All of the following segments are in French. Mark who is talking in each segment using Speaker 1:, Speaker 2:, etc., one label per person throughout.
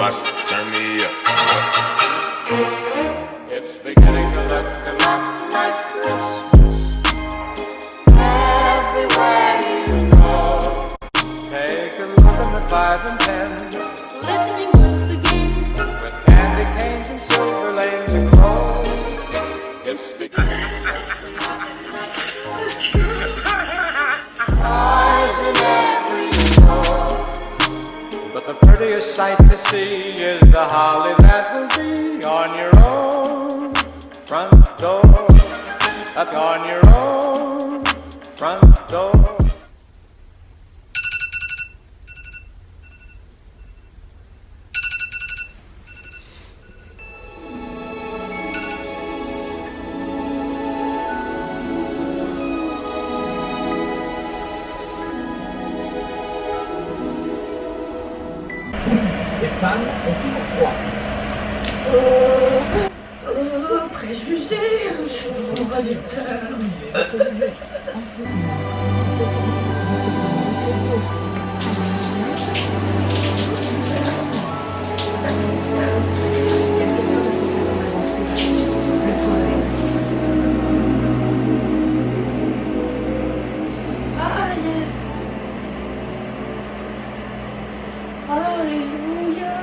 Speaker 1: boss, turn me up.
Speaker 2: It's beginning to look a lot like Christmas everywhere you go. Take a look at the 5 and 10,
Speaker 3: Listening once again.
Speaker 2: with candy canes and silver lanes and gold. It's beginning. Eyes in every door, but the prettiest sight to see is the holly that will be on your own front door. Up on your own front door.
Speaker 4: Les femmes ont toujours froid.
Speaker 3: Préjugés, je vois du Ah yes. Alléluia.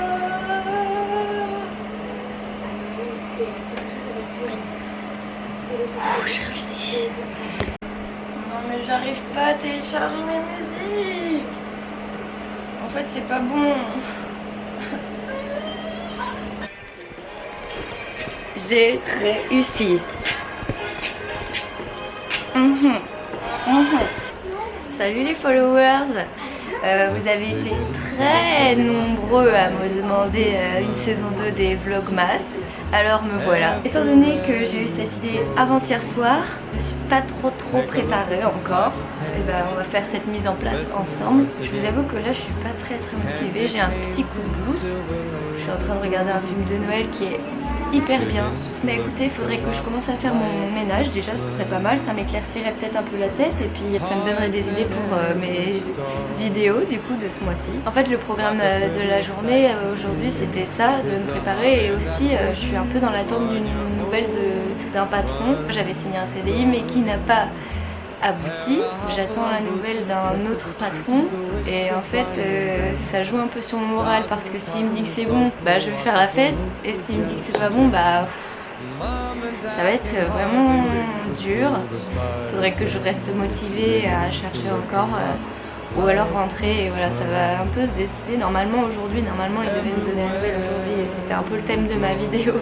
Speaker 3: Oh, j'ai réussi. Non mais j'arrive pas à télécharger mes musiques. En fait c'est pas bon. J'ai réussi. Salut les followers. Vous avez été très nombreux à me demander une saison 2 des Vlogmas. Alors me voilà. Étant donné que j'ai eu cette idée avant-hier soir, je suis pas trop préparée encore. Et ben on va faire cette mise en place ensemble. Je vous avoue que là je suis pas très motivée. J'ai un petit coup de blues. Je suis en train de regarder un film de Noël qui est hyper bien. Mais écoutez, il faudrait que je commence à faire mon ménage. Déjà ce serait pas mal, ça m'éclaircirait peut-être un peu la tête. Et puis ça me donnerait des idées pour mes vidéos du coup de ce mois-ci. En fait le programme de la journée aujourd'hui c'était ça, de me préparer. Et aussi je suis un peu dans l'attente d'une nouvelle d'un patron. J'avais signé un CDI mais qui n'a pas abouti. J'attends la nouvelle d'un autre patron et en fait ça joue un peu sur mon moral parce que s'il me dit que c'est bon, bah je vais faire la fête, et s'il me dit que c'est pas bon, bah ça va être vraiment dur. Faudrait que je reste motivée à chercher encore ou alors rentrer, et voilà, ça va un peu se décider. Normalement aujourd'hui, il devait me donner la nouvelle aujourd'hui et c'était un peu le thème de ma vidéo.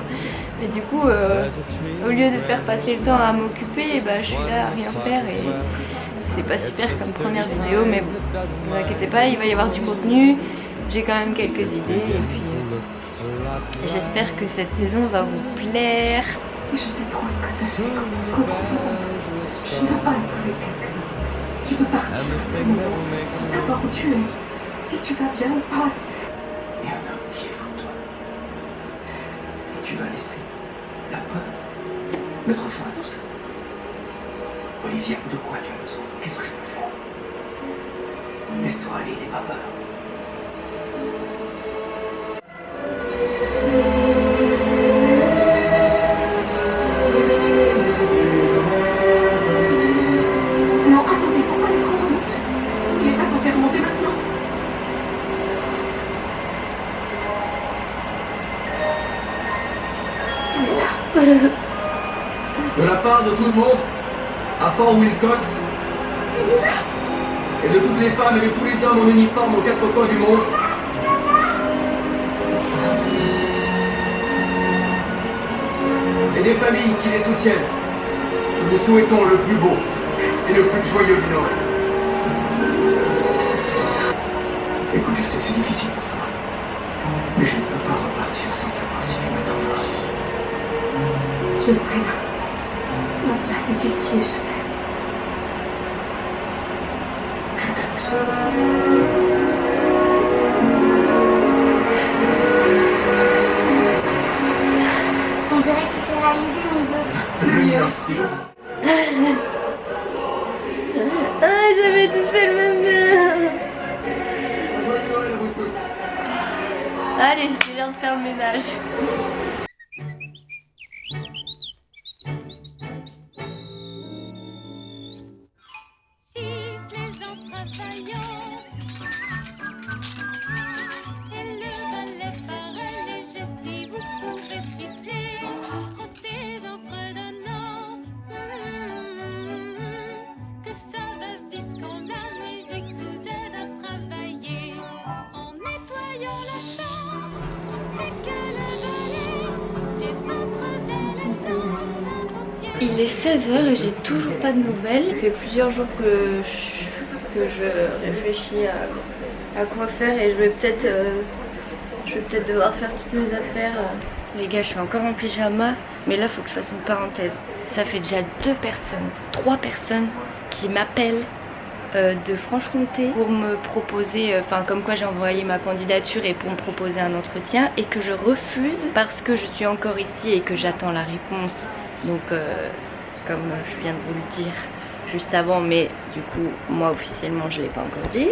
Speaker 3: Mais du coup, au lieu de faire passer le temps à m'occuper, bah, je suis là à rien faire et c'est pas super comme première vidéo, mais bon, ne vous inquiétez pas, il va y avoir du contenu. J'ai quand même quelques idées et puis j'espère que cette saison va vous plaire.
Speaker 5: Je sais trop ce que ça fait quand on se retrouve. Je ne veux pas être avec quelqu'un. Je veux partir sans savoir où tu es. Si tu vas bien, passe.
Speaker 6: Et un homme qui est fou de toi. Et tu vas laisser la peur mettre fin à tout ça. Olivia, de quoi tu as besoin? Qu'est-ce que je peux faire? Laisse-toi aller, n'aie pas peur.
Speaker 5: Non, attendez, pourquoi les grands remontent? Il n'est pas censé remonter maintenant.
Speaker 7: De la part de tout le monde, à Fort Wilcox, et de toutes les femmes et de tous les hommes en uniforme aux 4 coins du monde, et des familles qui les soutiennent, nous vous souhaitons le plus beau et le plus joyeux du Noël.
Speaker 6: Écoute, je sais que c'est difficile pour toi. Mais je ne peux pas repartir sans savoir si tu m'attends.
Speaker 5: Je serai là. Ma place est ici et je t'aime.
Speaker 6: Je t'aime aussi.
Speaker 3: On dirait qu'il fait réaliser mon vœu.
Speaker 6: Merci.
Speaker 3: Ah, ils avaient tous fait le même vœu.
Speaker 7: Joyeux Noël à vous tous.
Speaker 3: Allez, de faire le ménage. Il est 16h et j'ai toujours pas de nouvelles. Ça fait plusieurs jours que je réfléchis à quoi faire et je vais peut-être devoir faire toutes mes affaires. Les gars, je suis encore en pyjama, mais là faut que je fasse une parenthèse. Ça fait déjà 3 personnes qui m'appellent de Franche-Comté pour me proposer, enfin comme quoi j'ai envoyé ma candidature et pour me proposer un entretien et que je refuse parce que je suis encore ici et que j'attends la réponse. Donc comme je viens de vous le dire juste avant, mais du coup moi officiellement je l'ai pas encore dit.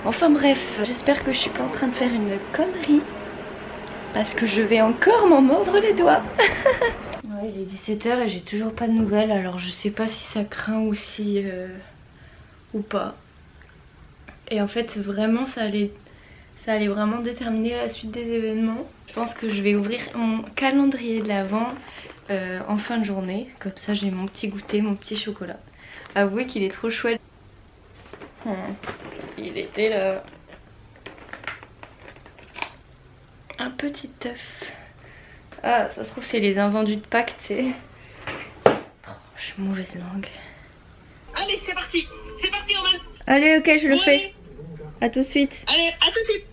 Speaker 3: Enfin bref, j'espère que je suis pas en train de faire une connerie parce que je vais encore m'en mordre les doigts. Ouais, il est 17h et j'ai toujours pas de nouvelles, alors je sais pas si ça craint aussi ou pas. Et en fait vraiment ça allait vraiment déterminer la suite des événements. Je pense que je vais ouvrir mon calendrier de l'Avent en fin de journée, comme ça j'ai mon petit goûter, mon petit chocolat. Avouez qu'il est trop chouette. Il était là. Un petit œuf. Ah, ça se trouve c'est les invendus de Pâques, tu sais. Oh, j'ai mauvaise langue.
Speaker 1: Allez, c'est parti, Roman.
Speaker 3: Allez, ok, je le fais. À tout de suite.
Speaker 1: Allez, à tout de suite.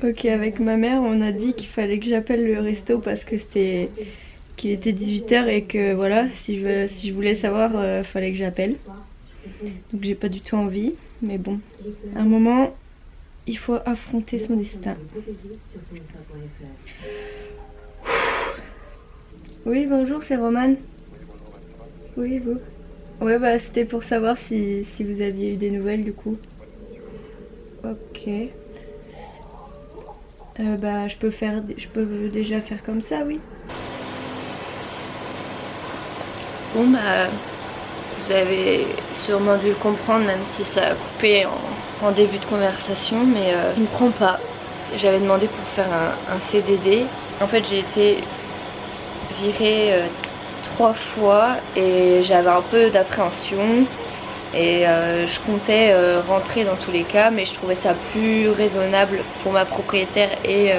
Speaker 3: Ok, avec ma mère on a dit qu'il fallait que j'appelle le resto parce que qu'il était 18h et que voilà, si je voulais savoir, fallait que j'appelle. Donc j'ai pas du tout envie, mais bon, à un moment il faut affronter son destin. Oui, bonjour, c'est Roman. Oui, vous? Ouais, bah c'était pour savoir si vous aviez eu des nouvelles du coup. Ok. Bah je peux déjà faire comme ça, oui. Bon bah vous avez sûrement dû le comprendre, même si ça a coupé en début de conversation, mais je ne comprends pas. J'avais demandé pour faire un CDD. En fait j'ai été virée 3 fois et j'avais un peu d'appréhension. Et je comptais rentrer dans tous les cas, mais je trouvais ça plus raisonnable pour ma propriétaire et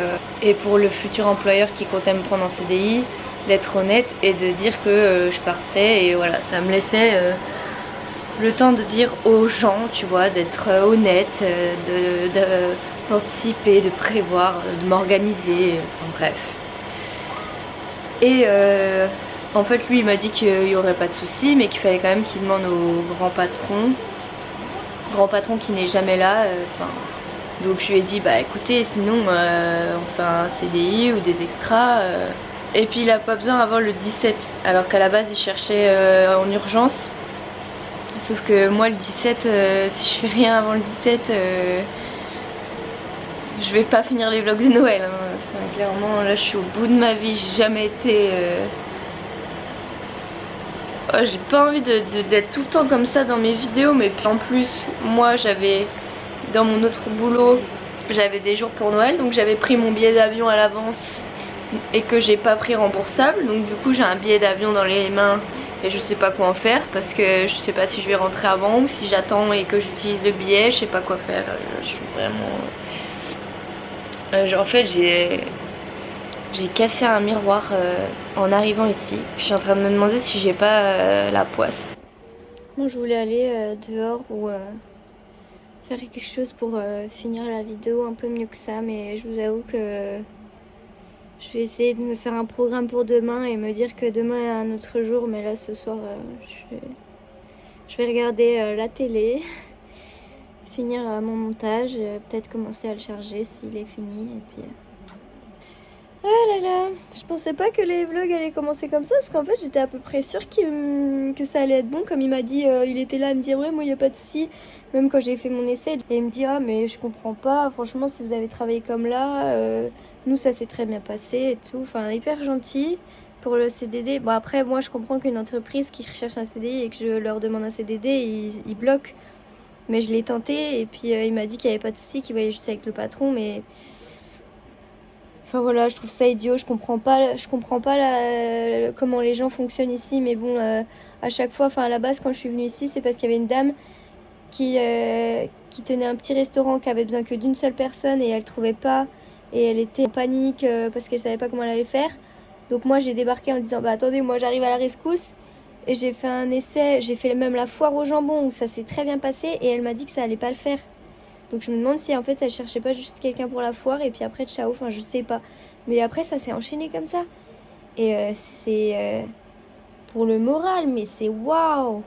Speaker 3: pour le futur employeur qui comptait me prendre en CDI, d'être honnête et de dire que je partais. Et voilà, ça me laissait le temps de dire aux gens, tu vois, d'être honnête, d'anticiper, de prévoir, de m'organiser, enfin bref. Et en fait lui il m'a dit qu'il n'y aurait pas de souci, mais qu'il fallait quand même qu'il demande au grand patron qui n'est jamais là. Donc je lui ai dit bah écoutez, sinon on fait un CDI ou des extras. Et puis il a pas besoin avant le 17, alors qu'à la base il cherchait en urgence. Sauf que moi le 17, si je fais rien avant le 17, je vais pas finir les vlogs de Noël. Hein. Enfin, clairement là je suis au bout de ma vie, j'ai jamais été... Oh, j'ai pas envie d'être tout le temps comme ça dans mes vidéos, mais puis en plus moi j'avais dans mon autre boulot, j'avais des jours pour Noël, donc j'avais pris mon billet d'avion à l'avance et que j'ai pas pris remboursable, donc du coup j'ai un billet d'avion dans les mains et je sais pas quoi en faire parce que je sais pas si je vais rentrer avant ou si j'attends et que j'utilise le billet, je sais pas quoi faire. Je suis vraiment... en fait j'ai cassé un miroir en arrivant ici. Je suis en train de me demander si j'ai pas la poisse. Moi je voulais aller dehors ou faire quelque chose pour finir la vidéo un peu mieux que ça, mais je vous avoue que je vais essayer de me faire un programme pour demain et me dire que demain est un autre jour, mais là ce soir je vais regarder la télé, finir mon montage, peut-être commencer à le charger s'il est fini et puis... Ah là là, je pensais pas que les vlogs allaient commencer comme ça parce qu'en fait j'étais à peu près sûre que ça allait être bon. Comme il m'a dit, il était là à me dire ouais moi y a pas de souci. Même quand j'ai fait mon essai, et il me dit ah mais je comprends pas, franchement si vous avez travaillé comme là, nous ça s'est très bien passé et tout. Enfin hyper gentil pour le CDD. Bon après moi je comprends qu'une entreprise qui recherche un CDI et que je leur demande un CDD, ils bloquent. Mais je l'ai tenté et puis il m'a dit qu'il y avait pas de souci, qu'il voyait juste avec le patron mais... Enfin voilà, je trouve ça idiot, je comprends pas comment les gens fonctionnent ici, mais bon, à chaque fois, enfin à la base quand je suis venue ici, c'est parce qu'il y avait une dame qui tenait un petit restaurant qui avait besoin que d'une seule personne et elle trouvait pas, et elle était en panique parce qu'elle savait pas comment elle allait faire. Donc moi j'ai débarqué en disant bah attendez, moi j'arrive à la rescousse, et j'ai fait un essai, j'ai fait même la foire au jambon où ça s'est très bien passé et elle m'a dit que ça allait pas le faire. Donc je me demande si en fait elle cherchait pas juste quelqu'un pour la foire et puis après ciao, enfin je sais pas. Mais après ça s'est enchaîné comme ça. Et c'est pour le moral, mais c'est waouh.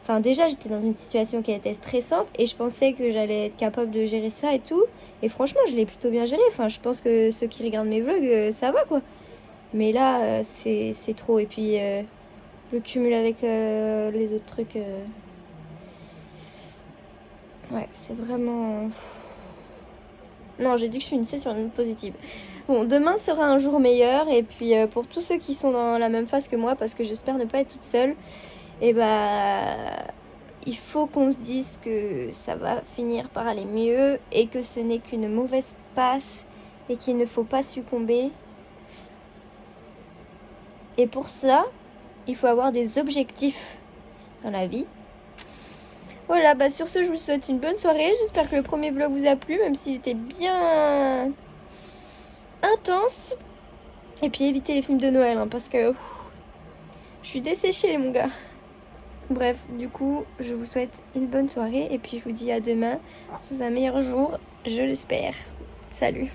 Speaker 3: Enfin déjà j'étais dans une situation qui était stressante et je pensais que j'allais être capable de gérer ça et tout. Et franchement je l'ai plutôt bien géré. Enfin je pense que ceux qui regardent mes vlogs, ça va quoi. Mais là c'est trop. Et puis le cumul avec les autres trucs... Ouais, c'est vraiment... Non, j'ai dit que je finissais sur une note positive. Bon, demain sera un jour meilleur. Et puis pour tous ceux qui sont dans la même phase que moi, parce que j'espère ne pas être toute seule, et il faut qu'on se dise que ça va finir par aller mieux et que ce n'est qu'une mauvaise passe et qu'il ne faut pas succomber. Et pour ça, il faut avoir des objectifs dans la vie. Voilà, bah sur ce, je vous souhaite une bonne soirée. J'espère que le premier vlog vous a plu, même s'il était bien intense. Et puis évitez les films de Noël, hein, parce que je suis desséchée, mon gars. Bref, du coup, je vous souhaite une bonne soirée. Et puis je vous dis à demain, sous un meilleur jour, je l'espère. Salut!